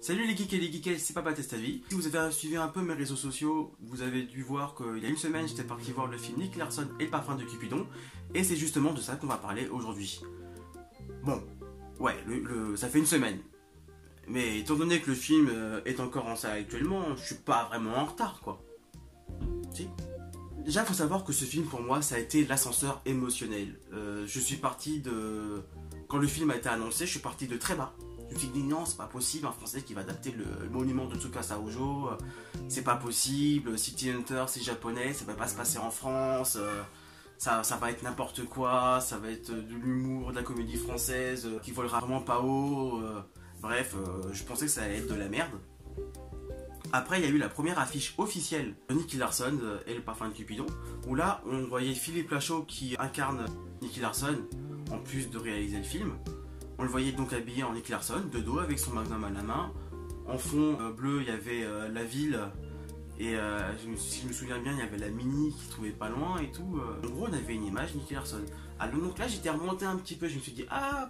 Salut les geeks et les geekelles, c'est Papa Testavi. Si vous avez suivi un peu mes réseaux sociaux, vous avez dû voir qu'il y a une semaine, j'étais parti voir le film Nick Larson et le parfum de Cupidon. Et c'est justement de ça qu'on va parler aujourd'hui. Bon, ouais, ça fait une semaine. Mais étant donné que le film est encore en salle actuellement, je suis pas vraiment en retard, quoi. Si. Déjà, faut savoir que ce film, pour moi, ça a été l'ascenseur émotionnel. Je suis parti de... Quand le film a été annoncé, je suis parti de très bas. Je me suis dit non, c'est pas possible, un français qui va adapter le monument de Tsukasa Ojo, c'est pas possible, City Hunter c'est japonais, ça va pas se passer en France, ça va être n'importe quoi, ça va être de l'humour, de la comédie française, qui volera vraiment pas haut, bref, je pensais que ça allait être de la merde. Après, il y a eu la première affiche officielle de Nicky Larson et le parfum de Cupidon, où là, on voyait Philippe Lachaud qui incarne Nicky Larson, en plus de réaliser le film. On le voyait donc habillé en Nick Larson, de dos, avec son magnum à la main. En fond bleu, il y avait la ville, et si je me souviens bien, il y avait la Mini qui se trouvait pas loin et tout. En gros, on avait une image Nick Larson. Alors donc là, j'étais remonté un petit peu, je me suis dit, ah,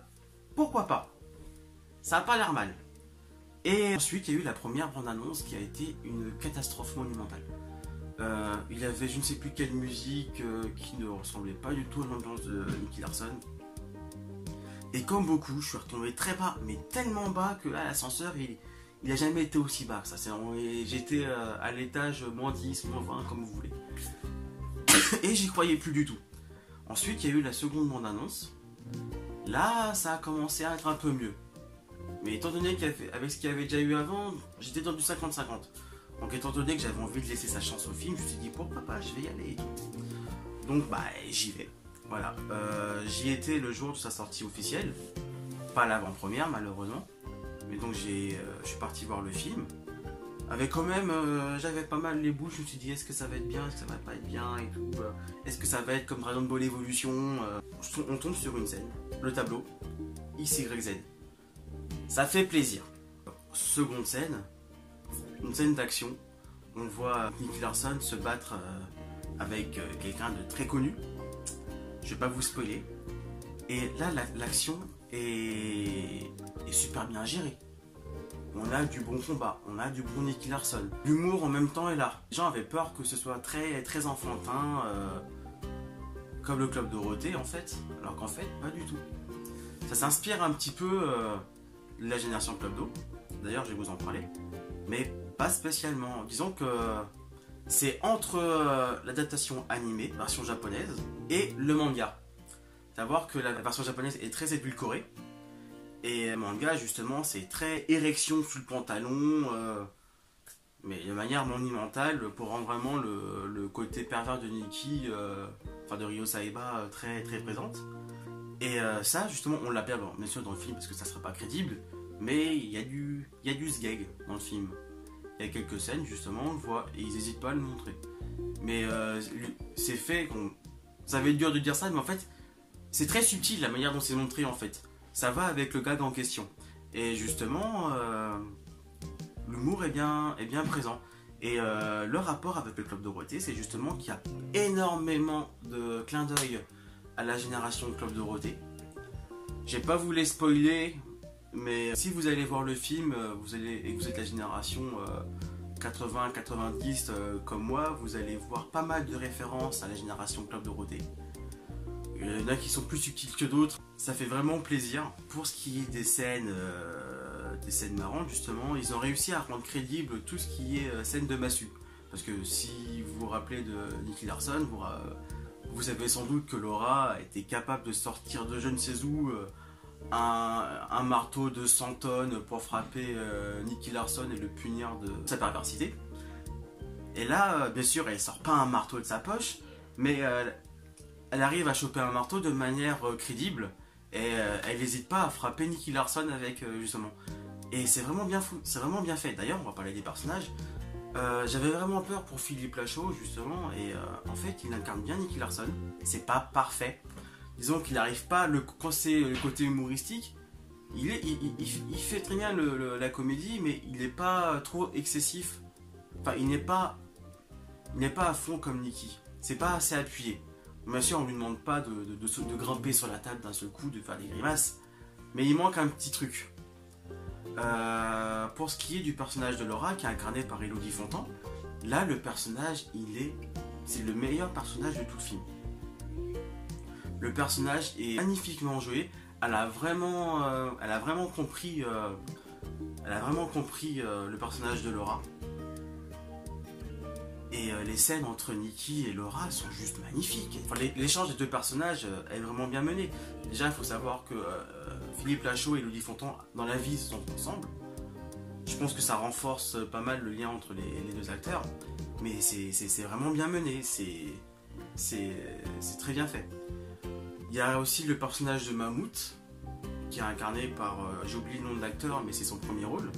pourquoi pas? Ça a pas l'air mal. Et ensuite, il y a eu la première bande-annonce qui a été une catastrophe monumentale. Il y avait je ne sais plus quelle musique qui ne ressemblait pas du tout à l'ambiance de Nicky Larson. Et comme beaucoup, je suis retombé très bas, mais tellement bas que là, l'ascenseur, il a jamais été aussi bas que ça. J'étais à l'étage moins 10, moins 20, comme vous voulez. Et j'y croyais plus du tout. Ensuite, il y a eu la seconde bande-annonce. Là, ça a commencé à être un peu mieux. Mais étant donné qu'avec ce qu'il y avait déjà eu avant, j'étais dans du 50-50. Donc étant donné que j'avais envie de laisser sa chance au film, je me suis dit pourquoi pas, je vais y aller et tout. Donc bah, j'y vais. Voilà, j'y étais le jour de sa sortie officielle, pas l'avant-première malheureusement, mais donc je suis parti voir le film. Avec quand même, j'avais pas mal les bouches, je me suis dit est-ce que ça va être bien, est-ce que ça va pas être bien et tout, est-ce que ça va être comme Dragon Ball Evolution. On tombe sur une scène, le tableau, XYZ. Ça fait plaisir. Seconde scène, une scène d'action, on voit Nicky Larson se battre avec quelqu'un de très connu. Je vais pas vous spoiler. Et là, l'action est super bien gérée. On a du bon combat, on a du bon Nicky Larson. L'humour en même temps est là. Les gens avaient peur que ce soit très, très enfantin, comme le Club Dorothée en fait, alors qu'en fait, pas du tout. Ça s'inspire un petit peu de la génération Club Do. D'ailleurs, je vais vous en parler. Mais pas spécialement. Disons que c'est entre l'adaptation animée, version japonaise, et le manga. Savoir que la version japonaise est très édulcorée. Et le manga, justement, c'est très érection sous le pantalon, mais de manière monumentale pour rendre vraiment le côté pervers de Nicky, enfin de Ryo Saeba, très, très présente. Et ça, justement, on l'a bien sûr dans le film parce que ça ne serait pas crédible, mais il y a du sgeg dans le film. Il y a quelques scènes, justement, on le voit, et ils n'hésitent pas à le montrer. Mais c'est fait, ça va être dur de dire ça, mais en fait, c'est très subtil la manière dont c'est montré, en fait. Ça va avec le gag en question. Et justement, l'humour est bien présent. Et le rapport avec le Club Dorothée, c'est justement qu'il y a énormément de clins d'œil à la génération Club Dorothée. Je vais pas vous les spoiler, mais si vous allez voir le film et que vous êtes la génération 80-90 comme moi, vous allez voir pas mal de références à la génération Club Dorothée. Il y en a qui sont plus subtils que d'autres. Ça fait vraiment plaisir. Pour ce qui est des scènes marrantes, justement, ils ont réussi à rendre crédible tout ce qui est scène de massue. Parce que si vous vous rappelez de Nicky Larson, vous savez sans doute que Laura était capable de sortir de je ne sais où un marteau de 100 tonnes pour frapper Nicky Larson et le punir de sa perversité. Et là, bien sûr, elle sort pas un marteau de sa poche, mais elle arrive à choper un marteau de manière crédible et elle n'hésite pas à frapper Nicky Larson avec justement. Et c'est vraiment bien fou, c'est vraiment bien fait. D'ailleurs, on va parler des personnages. J'avais vraiment peur pour Philippe Lachaud justement et en fait il incarne bien Nicky Larson. C'est pas parfait. Disons qu'il n'arrive pas, quand c'est le côté humoristique, il fait très bien la comédie, mais il n'est pas trop excessif. Enfin, il n'est pas à fond comme Nicky. C'est pas assez appuyé. Bien sûr, on lui demande pas de grimper sur la table d'un seul coup, de faire des grimaces, mais il manque un petit truc. Pour ce qui est du personnage de Laura, qui est incarné par Elodie Fontan, là le personnage, c'est le meilleur personnage de tout le film. Le personnage est magnifiquement joué. Elle a vraiment compris le personnage de Laura. Et les scènes entre Nikki et Laura sont juste magnifiques. Enfin, l'échange des deux personnages est vraiment bien mené. Déjà, il faut savoir que Philippe Lachaud et Elodie Fontan, dans la vie, sont ensemble. Je pense que ça renforce pas mal le lien entre les deux acteurs. Mais c'est vraiment bien mené. C'est très bien fait. Il y a aussi le personnage de Mammouth, qui est incarné par, j'ai oublié le nom de l'acteur, mais c'est son premier rôle.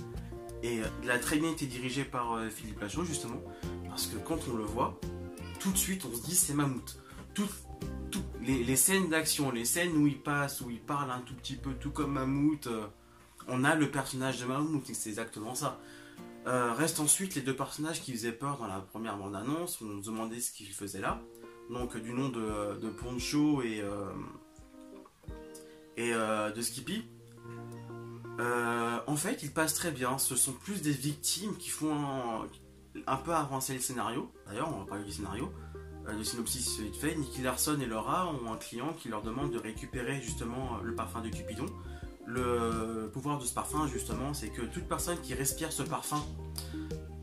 Et il a très bien été dirigé par Philippe Lachaud, justement, parce que quand on le voit, tout de suite on se dit c'est Mammouth. Les scènes d'action, les scènes où il passe, où il parle un tout petit peu, tout comme Mammouth, on a le personnage de Mammouth, c'est exactement ça. Restent ensuite les deux personnages qui faisaient peur dans la première bande-annonce, où on se demandait ce qu'ils faisaient là. Donc du nom de Poncho et de Skippy. En fait, ils passent très bien. Ce sont plus des victimes qui font un peu avancer le scénario. D'ailleurs, on va parler du scénario. Le synopsis vite fait. Nicky Larson et Laura ont un client qui leur demande de récupérer justement le parfum de Cupidon. Le pouvoir de ce parfum, justement, c'est que toute personne qui respire ce parfum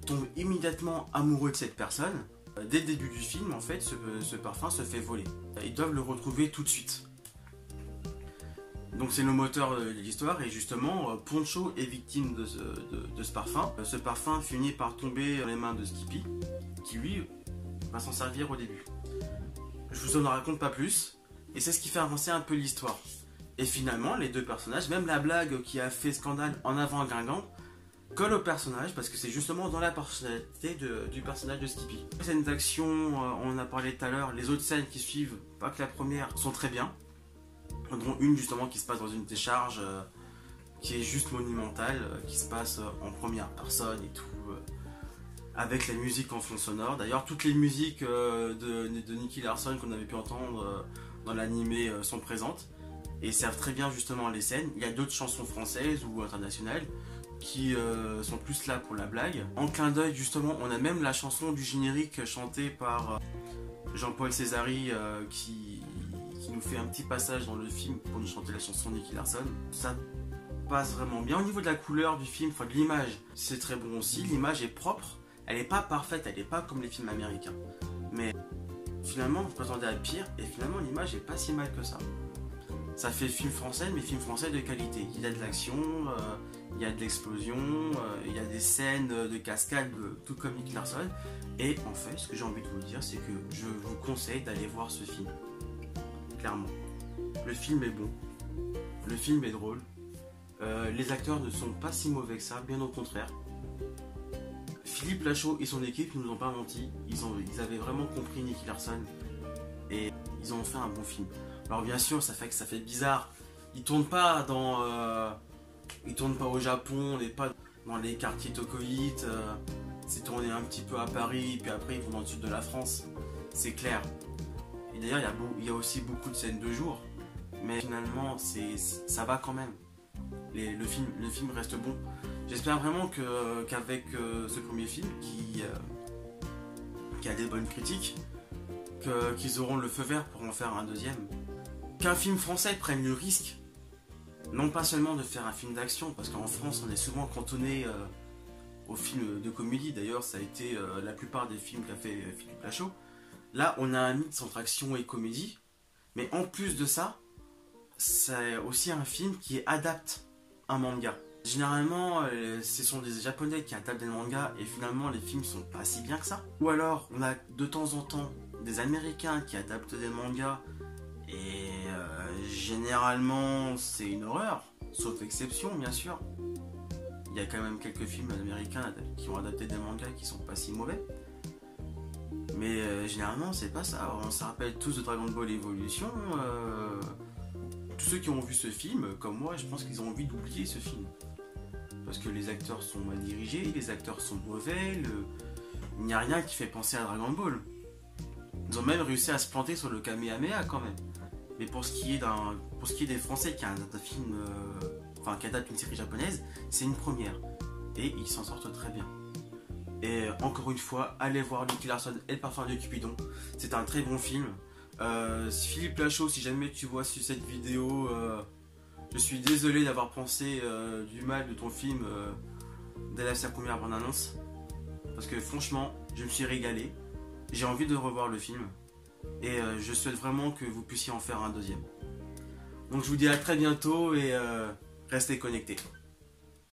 tombe immédiatement amoureux de cette personne. Dès le début du film, en fait, ce parfum se fait voler. Ils doivent le retrouver tout de suite. Donc c'est le moteur de l'histoire, et justement, Poncho est victime de ce parfum. Ce parfum finit par tomber dans les mains de Skippy, qui lui va s'en servir au début. Je vous en raconte pas plus, et c'est ce qui fait avancer un peu l'histoire. Et finalement, les deux personnages, même la blague qui a fait scandale en avant Guingamp, colle au personnage, parce que c'est justement dans la personnalité du personnage de Skippy. Les scènes d'action, on en a parlé tout à l'heure, les autres scènes qui suivent, pas que la première, sont très bien. Dont une justement qui se passe dans une décharge qui est juste monumentale, qui se passe en première personne et tout, avec la musique en fond sonore. D'ailleurs, toutes les musiques de Nicky Larson qu'on avait pu entendre dans l'animé sont présentes et servent très bien justement les scènes. Il y a d'autres chansons françaises ou internationales qui sont plus là pour la blague. En clin d'œil, justement, on a même la chanson du générique chantée par Jean-Paul Césari qui nous fait un petit passage dans le film pour nous chanter la chanson de Nicky Larson. Ça passe vraiment bien. Au niveau de la couleur du film, enfin de l'image, c'est très bon aussi. L'image est propre, elle n'est pas parfaite, elle n'est pas comme les films américains. Mais finalement, je m'attendais à pire, et finalement l'image est pas si mal que ça. Ça fait film français, mais film français de qualité. Il y a de l'action, il y a de l'explosion, il y a des scènes de cascade, tout comme Nicky Larson. Et en fait, ce que j'ai envie de vous dire, c'est que je vous conseille d'aller voir ce film. Clairement. Le film est bon, le film est drôle, les acteurs ne sont pas si mauvais que ça, bien au contraire. Philippe Lachaud et son équipe ne nous ont pas menti, ils avaient vraiment compris Nicky Larson et ils ont fait un bon film. Alors bien sûr, ça fait bizarre, ils tournent pas au Japon, on n'est pas dans les quartiers tocoïtes, c'est tourné un petit peu à Paris, puis après ils vont dans le sud de la France, c'est clair. Et d'ailleurs, il y a aussi beaucoup de scènes de jour, mais finalement, ça va quand même. Le film reste bon. J'espère vraiment qu'avec ce premier film, qui a des bonnes critiques, qu'ils auront le feu vert pour en faire un deuxième. Qu'un film français prenne le risque, non pas seulement de faire un film d'action, parce qu'en France, on est souvent cantonné aux films de comédie. D'ailleurs, ça a été la plupart des films qu'a fait Philippe Lachaud. Là, on a un mix entre action et comédie, mais en plus de ça, c'est aussi un film qui adapte un manga. Généralement, ce sont des Japonais qui adaptent des mangas et finalement les films sont pas si bien que ça. Ou alors, on a de temps en temps des Américains qui adaptent des mangas et généralement c'est une horreur, sauf exception bien sûr. Il y a quand même quelques films américains qui ont adapté des mangas qui sont pas si mauvais. Mais généralement c'est pas ça, on se rappelle tous de Dragon Ball Evolution, tous ceux qui ont vu ce film, comme moi, je pense qu'ils ont envie d'oublier ce film. Parce que les acteurs sont mal dirigés, les acteurs sont mauvais, il n'y a rien qui fait penser à Dragon Ball. Ils ont même réussi à se planter sur le Kamehameha quand même. Mais pour ce qui est des Français qui a un film enfin qui adapte une série japonaise, c'est une première. Et ils s'en sortent très bien. Et encore une fois, allez voir Nicky Larson et le parfum de Cupidon. C'est un très bon film. Philippe Lachaud, si jamais tu vois sur cette vidéo, je suis désolé d'avoir pensé du mal de ton film dès la première bande-annonce. Parce que franchement, je me suis régalé. J'ai envie de revoir le film. Et je souhaite vraiment que vous puissiez en faire un deuxième. Donc je vous dis à très bientôt et restez connectés.